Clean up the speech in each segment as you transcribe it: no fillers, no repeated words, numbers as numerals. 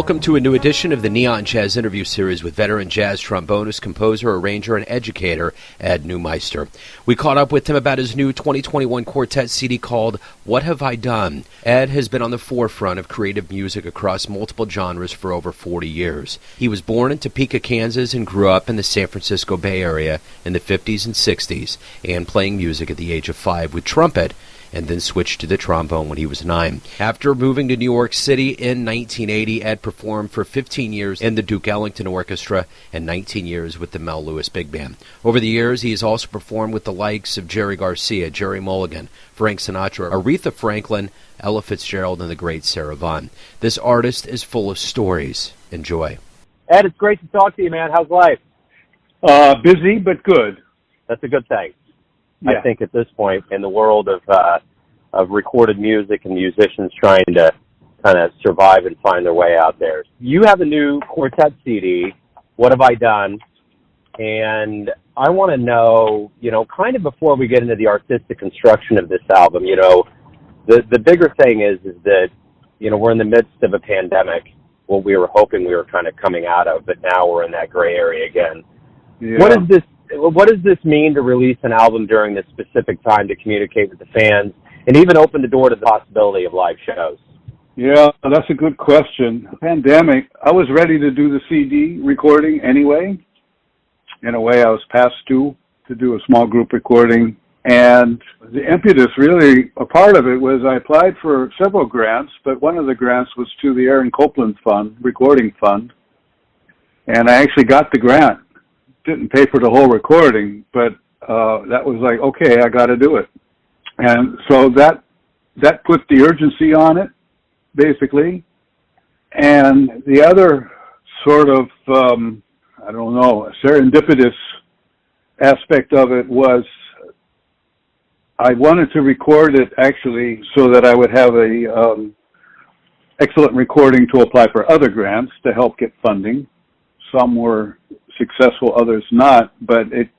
Welcome to a new edition of the Neon Jazz interview series with veteran jazz trombonist, composer, arranger, and educator Ed Neumeister. We caught up with him about his new 2021 Quartet CD called What Have I Done? Ed has been on the forefront of creative music across multiple genres for over 40 years. He was born in Topeka, Kansas, and grew up in the San Francisco Bay Area in the 50s and 60s, and playing music at the age of 5 with trumpet, and then switched to the trombone when he was 9. After moving to New York City in 1980, Ed performed for 15 years in the Duke Ellington Orchestra and 19 years with the Mel Lewis Big Band. Over the years, he has also performed with the likes of Jerry Garcia, Gerry Mulligan, Frank Sinatra, Aretha Franklin, Ella Fitzgerald, and the great Sarah Vaughn. This artist is full of stories. Enjoy. Ed, it's great to talk to you, man. How's life? Busy, but good. That's a good thing. Yeah. I think at this point in the world of recorded music and musicians trying to kind of survive and find their way out there. You have a new Quartet CD, What Have I Done? And I want to know, kind of before we get into the artistic construction of this album, the bigger thing is that, we're in the midst of a pandemic, what we were hoping we were kind of coming out of, but now we're in that gray area again. Yeah. What does this mean to release an album during this specific time to communicate with the fans and even open the door to the possibility of live shows? Yeah, that's a good question. Pandemic, I was ready to do the CD recording anyway. In a way, I was past due to do a small group recording. And the impetus, really, a part of it was I applied for several grants, but one of the grants was to the Aaron Copland Fund, Recording Fund. And I actually got the grant. Didn't pay for the whole recording, but that was like, okay, I got to do it. And so that put the urgency on it, basically. And the other sort of, serendipitous aspect of it was I wanted to record it actually so that I would have a excellent recording to apply for other grants to help get funding. Some were successful, others not, but it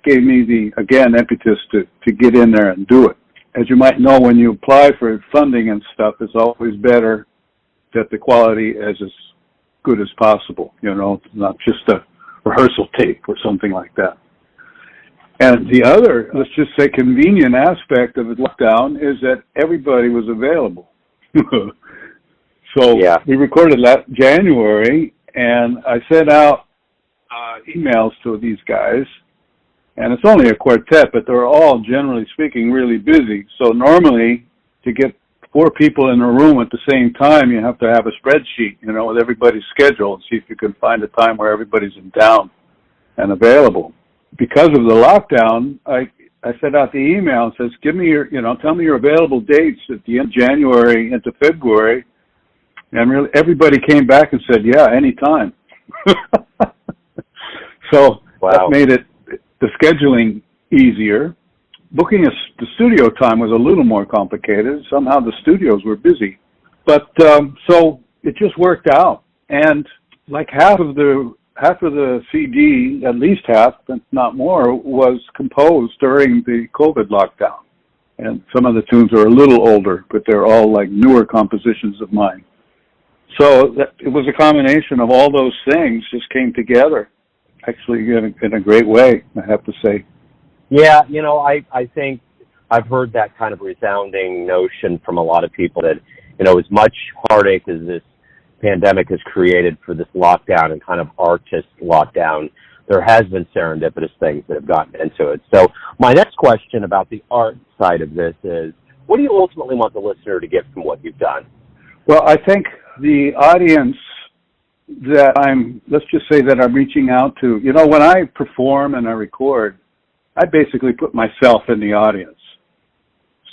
gave me the, again, impetus to get in there and do it. As you might know, when you apply for funding and stuff, it's always better that the quality is as good as possible, not just a rehearsal tape or something like that. And the other, let's just say, convenient aspect of the lockdown is that everybody was available. So yeah. We recorded last January, and I sent out emails to these guys, and it's only a quartet, but they're all, generally speaking, really busy. So normally, to get 4 people in a room at the same time, you have to have a spreadsheet, with everybody's schedule and see if you can find a time where everybody's in town and available. Because of the lockdown, I sent out the email and says, give me your, tell me your available dates at the end of January into February. And really, everybody came back and said, yeah, anytime. So wow. That made the scheduling easier. Booking the studio time was a little more complicated. Somehow the studios were busy. But so it just worked out. And like half of the CD, at least half, but not more, was composed during the COVID lockdown. And some of the tunes are a little older, but they're all like newer compositions of mine. So it was a combination of all those things just came together, actually in a great way, I have to say. Yeah, I think I've heard that kind of resounding notion from a lot of people that, as much heartache as this pandemic has created for this lockdown and kind of artist lockdown, there has been serendipitous things that have gotten into it. So my next question about the art side of this is, what do you ultimately want the listener to get from what you've done? Well, I think the audience that let's just say that I'm reaching out to, when I perform and I record, I basically put myself in the audience.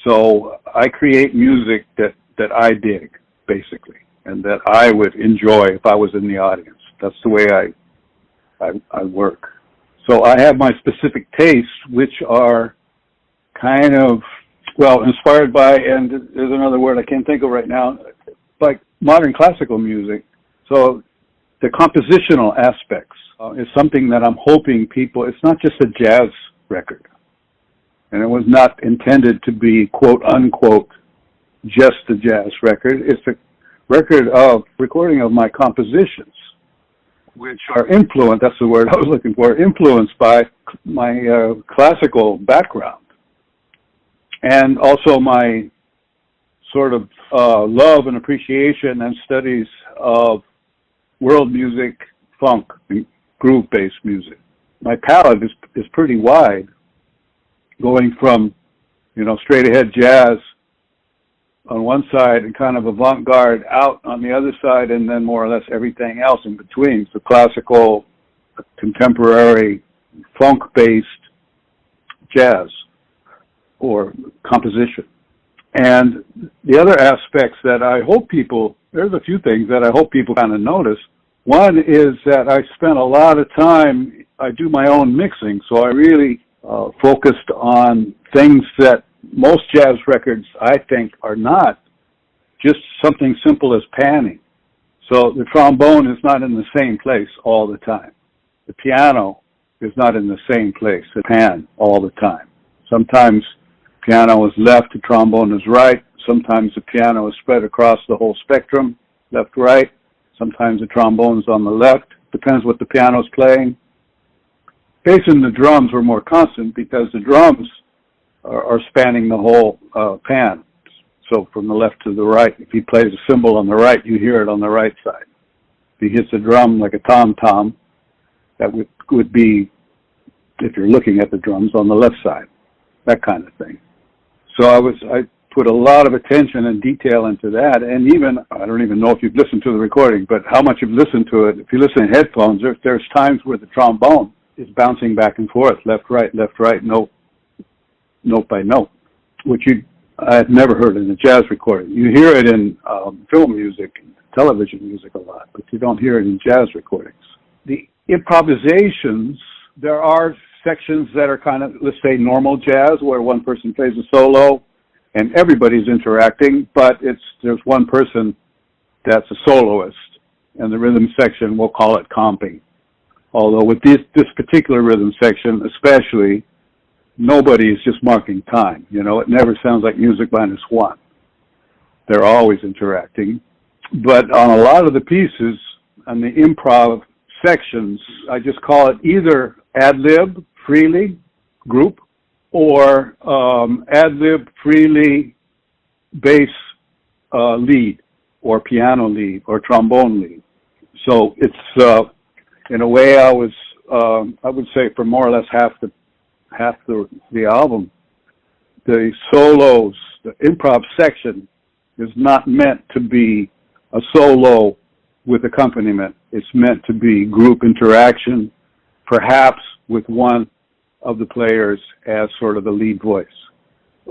So I create music that I dig, basically, and that I would enjoy if I was in the audience. That's the way I work. So I have my specific tastes, which are kind of, inspired by, and there's another word I can't think of right now, like modern classical music. So the compositional aspects is something that I'm hoping people, it's not just a jazz record. And it was not intended to be, quote, unquote, just a jazz record. It's recording of my compositions, which are influenced, that's the word I was looking for, influenced by my classical background. And also my sort of love and appreciation and studies of world music, funk, and groove-based music. My palette is pretty wide, going from, straight-ahead jazz on one side and kind of avant-garde out on the other side, and then more or less everything else in between. So classical, contemporary, funk-based jazz or composition. And the other aspects that I hope there's a few things that I hope people kind of notice. One is that I spent a lot of time, I do my own mixing, so I really focused on things that most jazz records, I think, are not. Just something simple as panning. So the trombone is not in the same place all the time. The piano is not in the same place, the pan, all the time. Sometimes piano is left, the trombone is right. Sometimes the piano is spread across the whole spectrum, left, right. Sometimes the trombone is on the left. Depends what the piano is playing. Bass and the drums were more constant because the drums are spanning the whole pan. So from the left to the right, if he plays a cymbal on the right, you hear it on the right side. If he hits a drum like a tom-tom, that would be, if you're looking at the drums, on the left side, that kind of thing. So I put a lot of attention and detail into that, and even, I don't even know if you've listened to the recording, but how much you've listened to it. If you listen in headphones, there's times where the trombone is bouncing back and forth, left, right, note by note, which I had never heard in a jazz recording. You hear it in film music and television music a lot, but you don't hear it in jazz recordings. The improvisations, there are sections that are kind of, let's say, normal jazz, where one person plays a solo and everybody's interacting, but there's one person that's a soloist, and the rhythm section, we'll call it comping. Although with this particular rhythm section, especially, nobody is just marking time. It never sounds like music -1. They're always interacting. But on a lot of the pieces, on the improv sections, I just call it either ad-lib, freely, group, or ad-lib, freely, bass lead, or piano lead, or trombone lead. So it's, in a way, I would say for more or less half the album, the solos, the improv section is not meant to be a solo with accompaniment. It's meant to be group interaction, perhaps with one of the players as sort of the lead voice.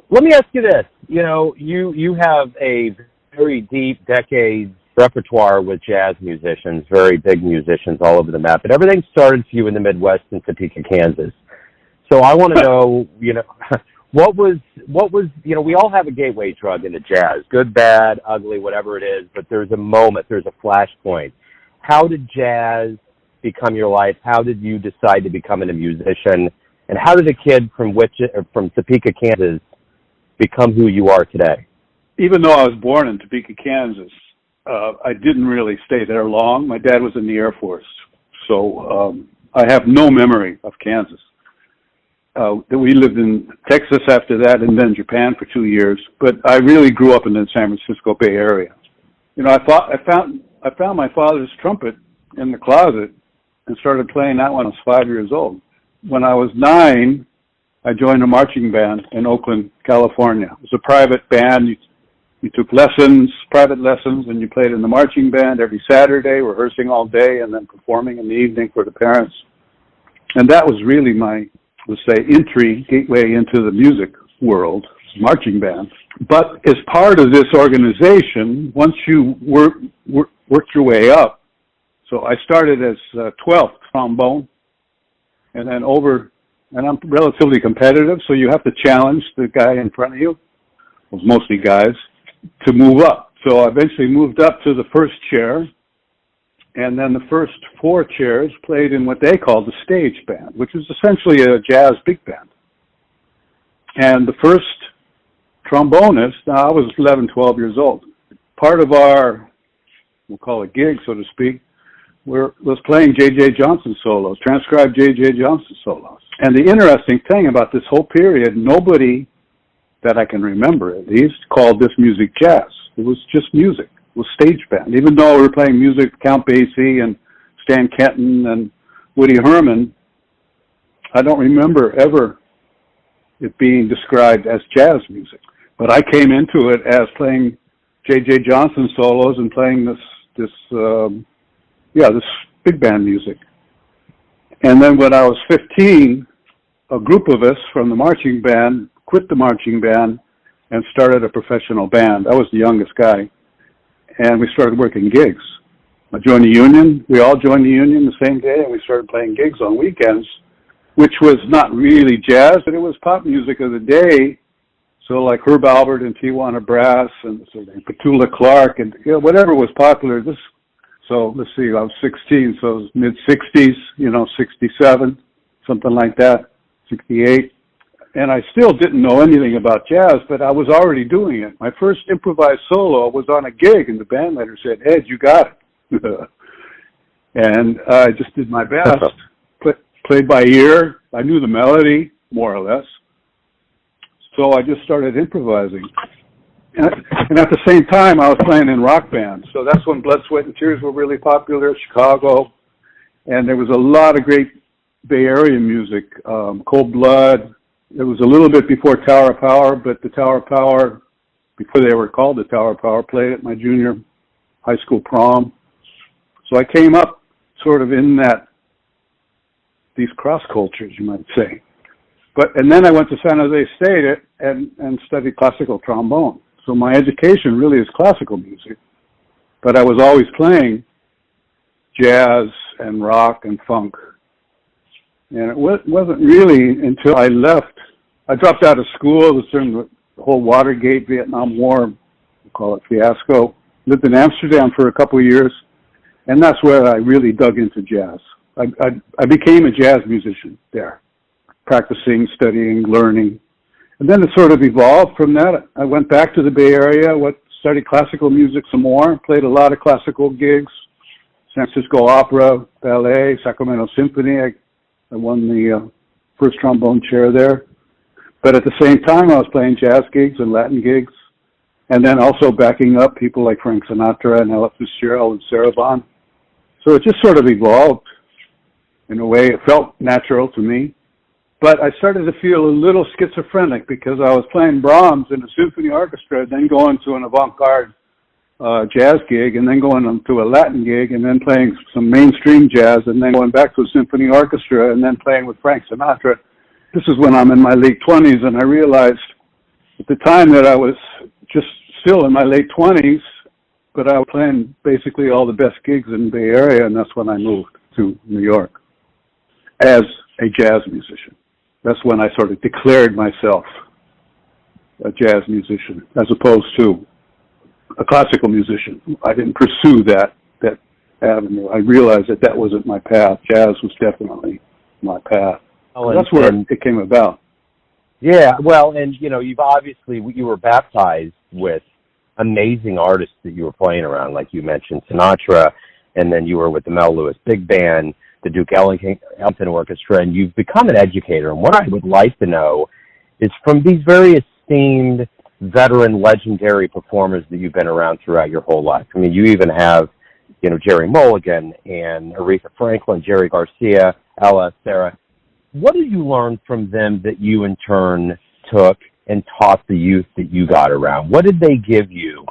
Let me ask you this. You have a very deep decades repertoire with jazz musicians, very big musicians all over the map, but everything started for you in the Midwest in Topeka, Kansas. So I want to know, what was, we all have a gateway drug into jazz, good, bad, ugly, whatever it is, but there's a moment, there's a flashpoint. How did jazz become your life? How did you decide to become a musician? And how did a kid from Topeka, Kansas, become who you are today? Even though I was born in Topeka, Kansas, I didn't really stay there long. My dad was in the Air Force, so I have no memory of Kansas. We lived in Texas after that, and then Japan for 2 years. But I really grew up in the San Francisco Bay Area. I found my father's trumpet in the closet and started playing that when I was 5 years old. When I was 9, I joined a marching band in Oakland, California. It was a private band. You took lessons, private lessons, and you played in the marching band every Saturday, rehearsing all day, and then performing in the evening for the parents. And that was really my, let's say, gateway into the music world, marching band. But as part of this organization, once you worked your way up, so I started as 12th trombone, and then and I'm relatively competitive, so you have to challenge the guy in front of you, it was mostly guys, to move up. So I eventually moved up to the first chair, and then the first 4 chairs played in what they called the stage band, which was essentially a jazz big band. And the first trombonist, now I was 11, 12 years old. Part of our we'll call it gig, so to speak, was playing J.J. Johnson solos, transcribed J.J. Johnson solos. And the interesting thing about this whole period, nobody that I can remember at least called this music jazz. It was just music. It was stage band. Even though we were playing music, Count Basie and Stan Kenton and Woody Herman, I don't remember ever it being described as jazz music. But I came into it as playing J.J. Johnson solos and playing this big band music. And then when I was 15, a group of us from the marching band quit the marching band and started a professional band. I was the youngest guy. And we started working gigs. I joined the union. We all joined the union the same day, and we started playing gigs on weekends, which was not really jazz, but it was pop music of the day. So like Herb Albert and Tijuana Brass and Petula Clark and whatever was popular. So let's see, I was 16, so it was mid-60s, 67, something like that, 68. And I still didn't know anything about jazz, but I was already doing it. My first improvised solo was on a gig, and the band leader said, "Ed, you got it." And I just did my best, played by ear. I knew the melody, more or less. So I just started improvising. And at the same time, I was playing in rock bands. So that's when Blood, Sweat, and Tears were really popular, Chicago. And there was a lot of great Bay Area music, Cold Blood. It was a little bit before Tower of Power, but the Tower of Power, before they were called the Tower of Power, played at my junior high school prom. So I came up sort of in these cross cultures, you might say. And then I went to San Jose State and studied classical trombone. So my education really is classical music, but I was always playing jazz and rock and funk. And it wasn't really until I left. I dropped out of school. It was during the whole Watergate, Vietnam War, we'll call it fiasco. Lived in Amsterdam for a couple of years, and that's where I really dug into jazz. I became a jazz musician there, practicing, studying, learning. And then it sort of evolved from that. I went back to the Bay Area, studied classical music some more, played a lot of classical gigs, San Francisco Opera, Ballet, Sacramento Symphony. I won the first trombone chair there. But at the same time, I was playing jazz gigs and Latin gigs, and then also backing up people like Frank Sinatra and Ella Fitzgerald and Sarah Vaughn. So it just sort of evolved in a way. It felt natural to me. But I started to feel a little schizophrenic because I was playing Brahms in a symphony orchestra, then going to an avant-garde jazz gig, and then going to a Latin gig, and then playing some mainstream jazz, and then going back to a symphony orchestra, and then playing with Frank Sinatra. This is when I'm in my late 20s, and I realized at the time that I was just still in my late 20s, but I was playing basically all the best gigs in the Bay Area, and that's when I moved to New York as a jazz musician. That's when I sort of declared myself a jazz musician as opposed to a classical musician. I didn't pursue that avenue. I realized that wasn't my path. Jazz was definitely my path. Oh, that's where it came about. Yeah, well, and you were baptized with amazing artists that you were playing around, like you mentioned Sinatra, and then you were with the Mel Lewis Big Band, the Duke Ellington Orchestra, and you've become an educator. And what I would like to know is from these very esteemed, veteran, legendary performers that you've been around throughout your whole life. I mean, you even have, Gerry Mulligan and Aretha Franklin, Jerry Garcia, Ella, Sarah. What did you learn from them that you in turn took and taught the youth that you got around? What did they give you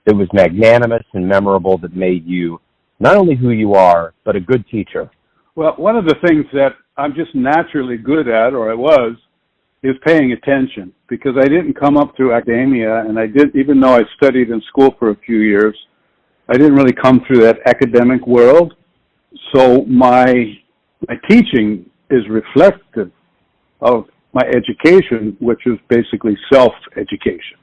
that was magnanimous and memorable that made you not only who you are, but a good teacher? Well, one of the things that I'm just naturally good at, or I was, is paying attention, because I didn't come up through academia, and even though I studied in school for a few years, I didn't really come through that academic world. So my teaching is reflective of my education, which is basically self-education.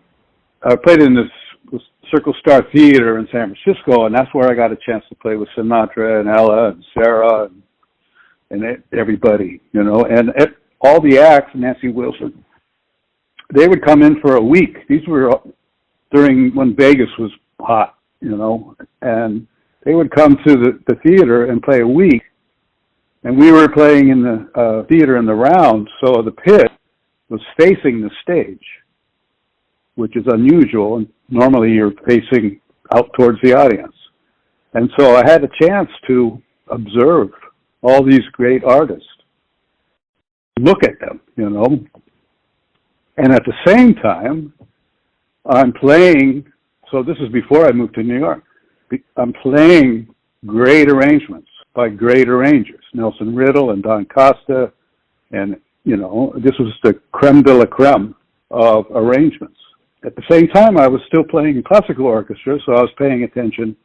I played in this Circle Star Theater in San Francisco, and that's where I got a chance to play with Sinatra and Ella and Sarah and everybody, and all the acts, Nancy Wilson, they would come in for a week. These were during when Vegas was hot, and they would come to the theater and play a week, and we were playing in the theater in the round, so the pit was facing the stage, which is unusual, and normally you're facing out towards the audience. And so I had a chance to observe all these great artists, look at them, you know. And at the same time, I'm playing, so this is before I moved to New York, I'm playing great arrangements by great arrangers, Nelson Riddle and Don Costa, and, you know, this was the creme de la creme of arrangements. At the same time, I was still playing in classical orchestra, so I was paying attention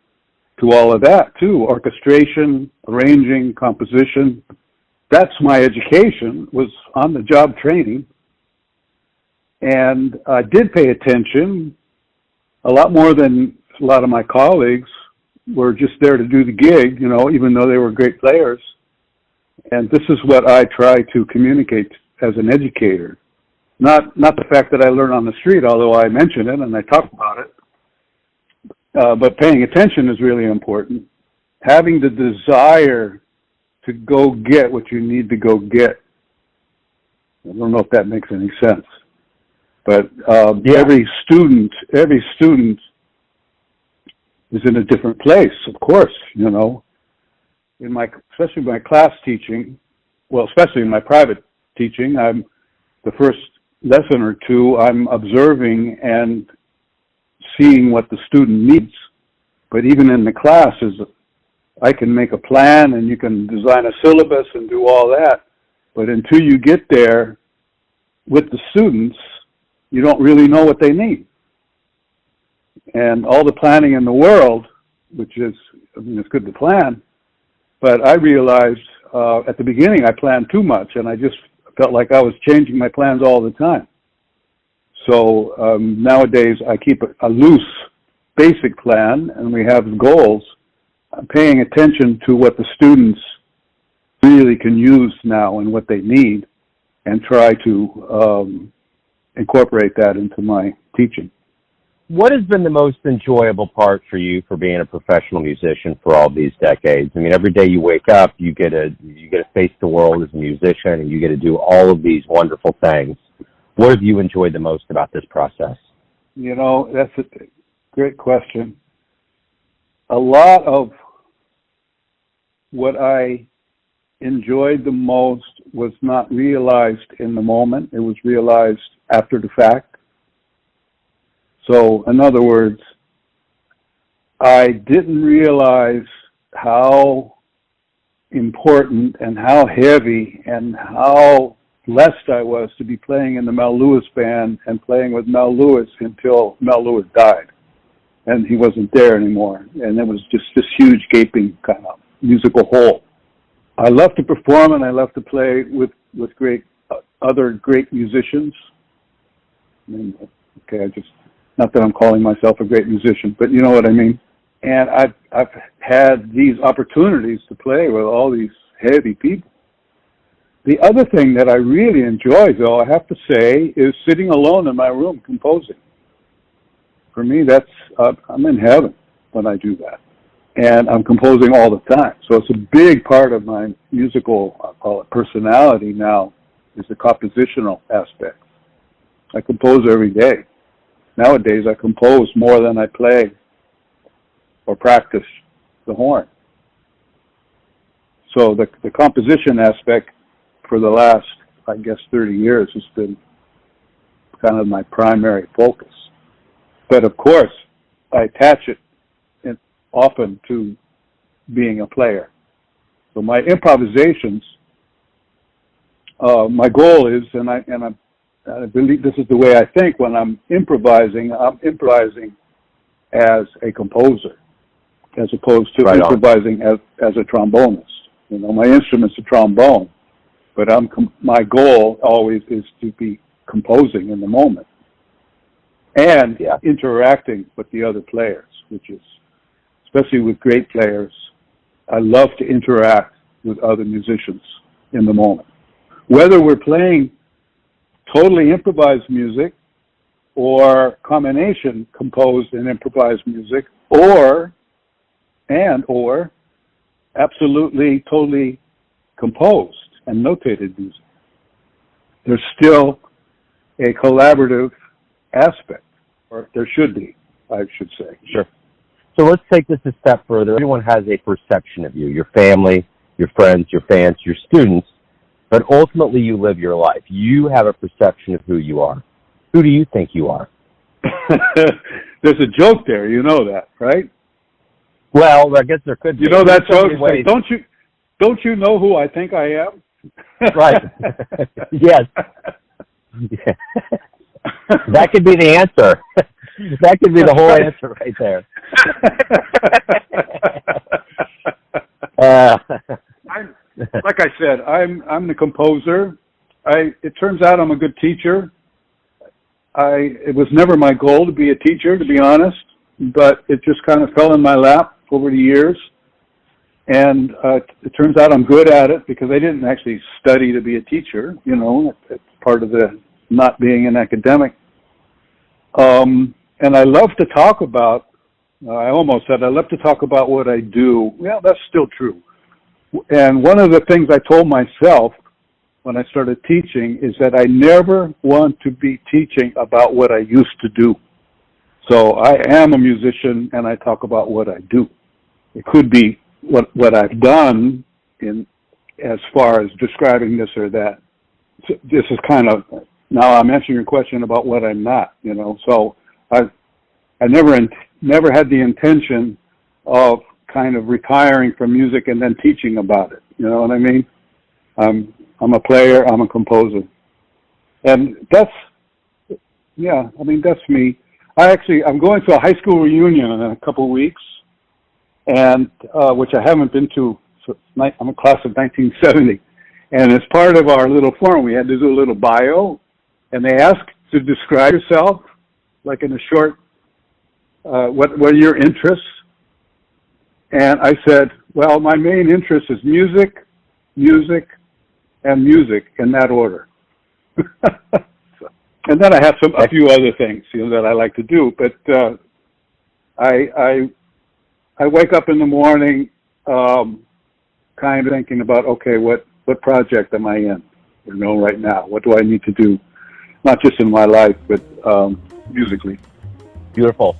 to all of that, too. Orchestration, arranging, composition. That's my education, was on-the-job training. And I did pay attention a lot more than a lot of my colleagues were just there to do the gig, you know, even though they were great players. And this is what I try to communicate as an educator. Not the fact that I learn on the street, although I mention it and I talk about it. But paying attention is really important. Having the desire to go get what you need to go get. I don't know if that makes any sense. But every student is in a different place, of course, you know. Especially my class teaching, well, especially in my private teaching, I'm the first lesson or two, I'm observing and seeing what the student needs. But even in the classes, I can make a plan and you can design a syllabus and do all that. But until you get there with the students, you don't really know what they need. And all the planning in the world, which is, I mean, it's good to plan, but I realized at the beginning I planned too much and I just felt like I was changing my plans all the time. So nowadays I keep a loose basic plan and we have goals. I'm paying attention to what the students really can use now and what they need and try to incorporate that into my teaching. What has been the most enjoyable part for you for being a professional musician for all these decades? I mean, every day you wake up, you get to face the world as a musician, and you get to do all of these wonderful things. What have you enjoyed the most about this process? You know, that's a great question. A lot of what I enjoyed the most was not realized in the moment. It was realized after the fact. So, in other words, I didn't realize how important and how heavy and how blessed I was to be playing in the Mel Lewis Band and playing with Mel Lewis until Mel Lewis died. And he wasn't there anymore. And it was just this huge gaping kind of musical hole. I love to perform and I love to play with other great musicians. I mean, not that I'm calling myself a great musician, but you know what I mean. And I've had these opportunities to play with all these heavy people. The other thing that I really enjoy, though, I have to say, is sitting alone in my room composing. For me, that's I'm in heaven when I do that. And I'm composing all the time. So it's a big part of my musical, I'll call it personality now, is the compositional aspect. I compose every day. Nowadays, I compose more than I play or practice the horn. So the composition aspect for the last, I guess, 30 years has been kind of my primary focus. But of course, I attach it often to being a player. So my improvisations, my goal is, and I believe this is the way I think when I'm improvising as a composer, as opposed to improvising as a trombonist. You know, my instrument's a trombone, but my goal always is to be composing in the moment and interacting with the other players, which is, especially with great players, I love to interact with other musicians in the moment. Whether we're playing totally improvised music or combination composed and improvised music, or and or absolutely, totally composed and notated music. There's still a collaborative aspect, or there should be, I should say. Sure. So let's take this a step further. Everyone has a perception of you, your family, your friends, your fans, your students, but ultimately you live your life. You have a perception of who you are. Who do you think you are? There's a joke there, you know that, right? Well, I guess there could be. You know that joke? Like, don't you know who I think I am? Right. Yes. Yeah. That could be the answer. That could be the whole answer right there. Like I said, I'm the composer. It turns out I'm a good teacher. It was never my goal to be a teacher, to be honest, but it just kind of fell in my lap over the years. And it turns out I'm good at it because I didn't actually study to be a teacher. You know, it's part of the not being an academic. And I love to talk about, I almost said I love to talk about what I do. Well, that's still true. And one of the things I told myself when I started teaching is that I never want to be teaching about what I used to do. So I am a musician and I talk about what I do. It could be what I've done in as far as describing this or that. So this is kind of, now I'm answering your question about what I'm not, you know. So I never had the intention of kind of retiring from music and then teaching about it. You know what I mean? I'm a player. I'm a composer, and that's me. I'm going to a high school reunion in a couple of weeks, and which I haven't been to. So I'm a class of 1970, and as part of our little forum, we had to do a little bio, and they asked to describe yourself, like in a short. What are your interests? And I said, well, my main interest is music, and music in that order. And then I have a few other things, you know, that I like to do. But I wake up in the morning, kind of thinking about, okay, what project am I in? You know, right now, what do I need to do? Not just in my life, but musically. Beautiful.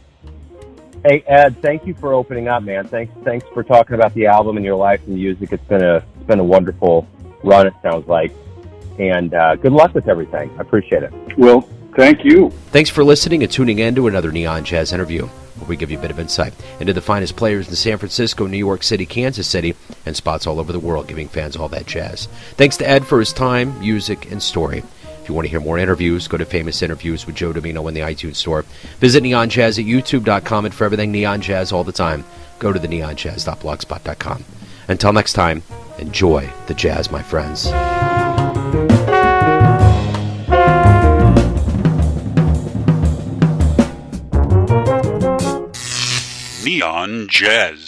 Hey, Ed, thank you for opening up, man. Thanks for talking about the album and your life and music. It's been a wonderful run, it sounds like. And good luck with everything. I appreciate it. Well, thank you. Thanks for listening and tuning in to another Neon Jazz interview, where we give you a bit of insight into the finest players in San Francisco, New York City, Kansas City, and spots all over the world, giving fans all that jazz. Thanks to Ed for his time, music, and story. If you want to hear more interviews, go to Famous Interviews with Joe Domino in the iTunes Store. Visit Neon Jazz at youtube.com, and for everything Neon Jazz all the time, go to the neonjazz.blogspot.com. Until next time, enjoy the jazz, my friends. Neon Jazz.